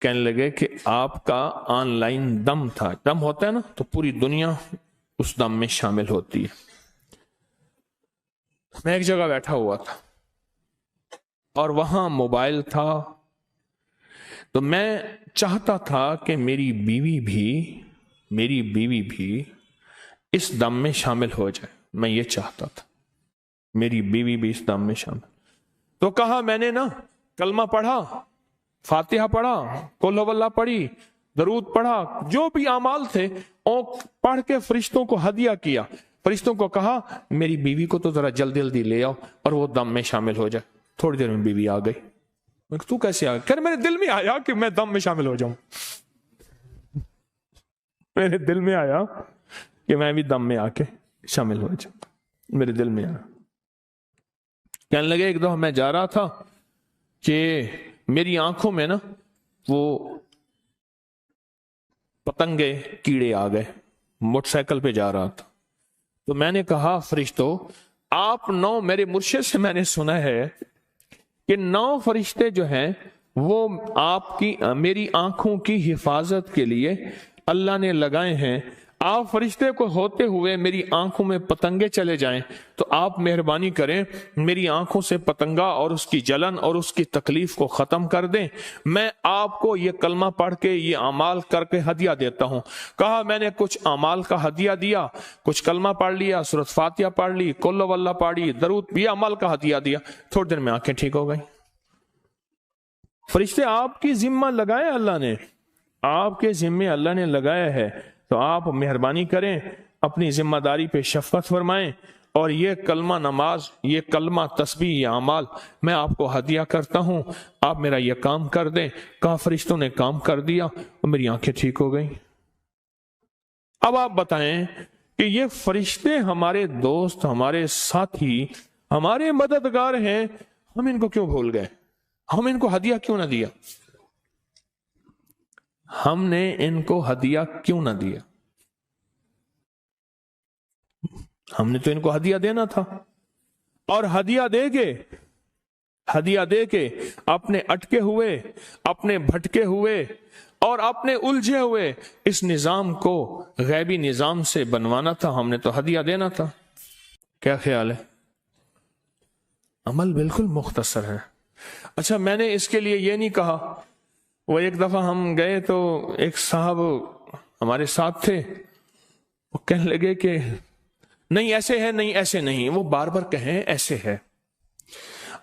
کہنے لگے کہ آپ کا آن لائن دم تھا. دم ہوتا ہے نا تو پوری دنیا اس دم میں شامل ہوتی ہے. میں ایک جگہ بیٹھا ہوا تھا اور وہاں موبائل تھا، تو میں چاہتا تھا کہ میری بیوی بھی اس دم میں شامل ہو جائے. میں یہ چاہتا تھا میری بیوی بھی اس دم میں شامل. تو کہا میں نے نا کلمہ پڑھا، فاتحہ پڑھا، قل ہو اللہ پڑھی، درود پڑھا، جو بھی اعمال تھے پڑھ کے فرشتوں کو ہدیہ کیا. فرشتوں کو کہا میری بیوی کو تو ذرا جلدی جلدی لے آؤ اور وہ دم میں شامل ہو جائے. تھوڑی دیر میں بیوی آ گئی. تو کیسے آ گئی؟ کہ میرے دل میں آیا کہ میں دم میں شامل ہو جاؤں. میرے دل میں آیا کہ میں بھی دم میں آ کے شامل ہو جاؤں. میرے دل میں آیا. کہنے لگے ایک دفعہ میں جا رہا تھا کہ میری آنکھوں میں نا وہ پتنگے کیڑے آ گئے. موٹر سائیکل پہ جا رہا تھا تو میں نے کہا فرشتوں آپ 9، میرے مرشد سے میں نے سنا ہے کہ 9 فرشتے جو ہیں وہ آپ کی میری آنکھوں کی حفاظت کے لیے اللہ نے لگائے ہیں. آپ فرشتے کو ہوتے ہوئے میری آنکھوں میں پتنگے چلے جائیں تو آپ مہربانی کریں میری آنکھوں سے پتنگا اور اس کی جلن اور اس کی تکلیف کو ختم کر دیں. میں آپ کو یہ کلمہ پڑھ کے یہ اعمال کر کے ہدیہ دیتا ہوں. کہا میں نے کچھ اعمال کا ہدیہ دیا، کچھ کلمہ پڑھ لیا، سورۃ فاتحہ پڑھ لی، قل ہو اللہ پڑھی، درود، یہ عمل کا ہدیہ دیا. تھوڑی دیر میں آنکھیں ٹھیک ہو گئی. فرشتے آپ کی ذمہ لگائے اللہ نے، آپ کے ذمے اللہ نے لگایا ہے، تو آپ مہربانی کریں اپنی ذمہ داری پہ شفقت فرمائیں اور یہ کلمہ نماز، یہ کلمہ تسبیح، یہ اعمال میں آپ کو ہدیہ کرتا ہوں، آپ میرا یہ کام کر دیں. کہا فرشتوں نے کام کر دیا اور میری آنکھیں ٹھیک ہو گئیں. اب آپ بتائیں کہ یہ فرشتے ہمارے دوست، ہمارے ساتھی، ہمارے مددگار ہیں، ہم ان کو کیوں بھول گئے؟ ہم ان کو ہدیہ کیوں نہ دیا؟ ہم نے ان کو ہدیہ کیوں نہ دیا؟ ہم نے تو ان کو ہدیہ دینا تھا. اور ہدیہ دے کے اپنے اٹکے ہوئے، اپنے بھٹکے ہوئے اور اپنے الجھے ہوئے اس نظام کو غیبی نظام سے بنوانا تھا. ہم نے تو ہدیہ دینا تھا. کیا خیال ہے؟ عمل بالکل مختصر ہے. اچھا میں نے اس کے لیے یہ نہیں کہا. وہ ایک دفعہ ہم گئے تو ایک صاحب ہمارے ساتھ تھے، وہ کہنے لگے کہ نہیں ایسے ہے، نہیں ایسے نہیں. وہ بار بار کہیں ایسے ہے.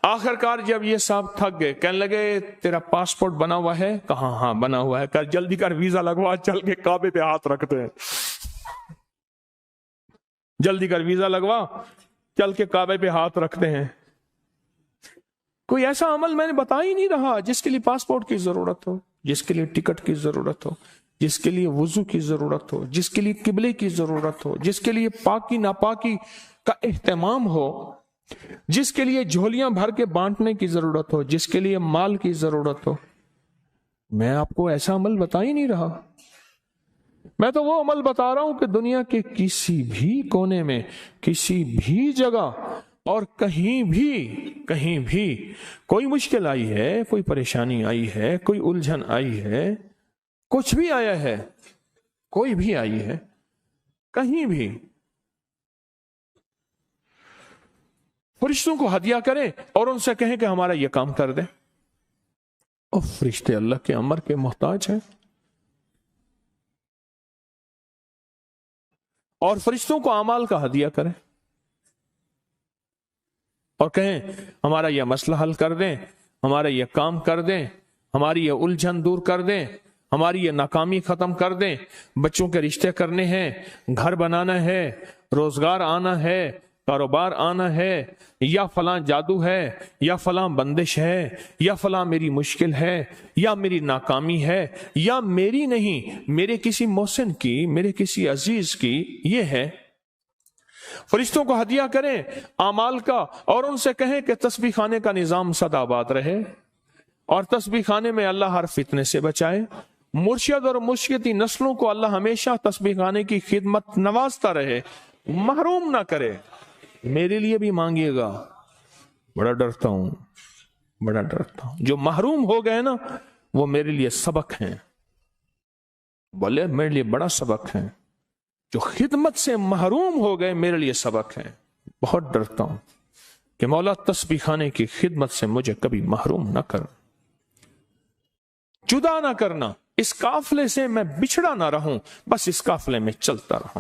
آخر کار جب یہ صاحب تھک گئے، کہنے لگے تیرا پاسپورٹ بنا ہوا ہے؟ کہاں ہاں بنا ہوا ہے. کہا جلدی کر ویزا لگوا، چل کے کعبے پہ ہاتھ رکھتے ہیں. جلدی کر ویزا لگوا، چل کے کعبے پہ ہاتھ رکھتے ہیں. کوئی ایسا عمل میں نے بتا ہی نہیں رہا جس کے لیے پاسپورٹ کی ضرورت ہو، جس کے لیے ٹکٹ کی ضرورت ہو، جس کے لیے وضو کی ضرورت ہو، جس کے لیے قبلے کی ضرورت ہو، جس کے لیے پاکی ناپاکی کا اہتمام ہو، جس کے لیے جھولیاں بھر کے بانٹنے کی ضرورت ہو، جس کے لیے مال کی ضرورت ہو. میں آپ کو ایسا عمل بتا ہی نہیں رہا. میں تو وہ عمل بتا رہا ہوں کہ دنیا کے کسی بھی کونے میں، کسی بھی جگہ اور کہیں بھی کوئی مشکل آئی ہے، کوئی پریشانی آئی ہے، کوئی الجھن آئی ہے، کچھ بھی آیا ہے، کوئی بھی آئی ہے، کہیں بھی فرشتوں کو ہدیہ کریں اور ان سے کہیں کہ ہمارا یہ کام کر دیں. اور فرشتے اللہ کے امر کے محتاج ہیں. اور فرشتوں کو اعمال کا ہدیہ کریں اور کہیں ہمارا یہ مسئلہ حل کر دیں، ہمارا یہ کام کر دیں، ہماری یہ الجھن دور کر دیں، ہماری یہ ناکامی ختم کر دیں. بچوں کے رشتے کرنے ہیں، گھر بنانا ہے، روزگار آنا ہے، کاروبار آنا ہے، یا فلاں جادو ہے، یا فلاں بندش ہے، یا فلاں میری مشکل ہے، یا میری ناکامی ہے، یا میری نہیں، میرے کسی محسن کی، میرے کسی عزیز کی یہ ہے. فرشتوں کو ہدیہ کریں اعمال کا اور ان سے کہیں کہ تسبیح خانے کا نظام سدا آباد رہے اور تسبیح خانے میں اللہ ہر فتنے سے بچائے. مرشد اور مرشدی نسلوں کو اللہ ہمیشہ تسبیح خانے کی خدمت نوازتا رہے، محروم نہ کرے. میرے لیے بھی مانگیے گا، بڑا ڈرتا ہوں. جو محروم ہو گئے نا وہ میرے لیے سبق ہیں. بولے میرے لیے بڑا سبق ہے. جو خدمت سے محروم ہو گئے میرے لیے سبق ہے. بہت ڈرتا ہوں کہ مولا تسبیح خانے کی خدمت سے مجھے کبھی محروم نہ کرنا، جدا نہ کرنا. اس قافلے سے میں بچھڑا نہ رہوں، بس اس قافلے میں چلتا رہوں.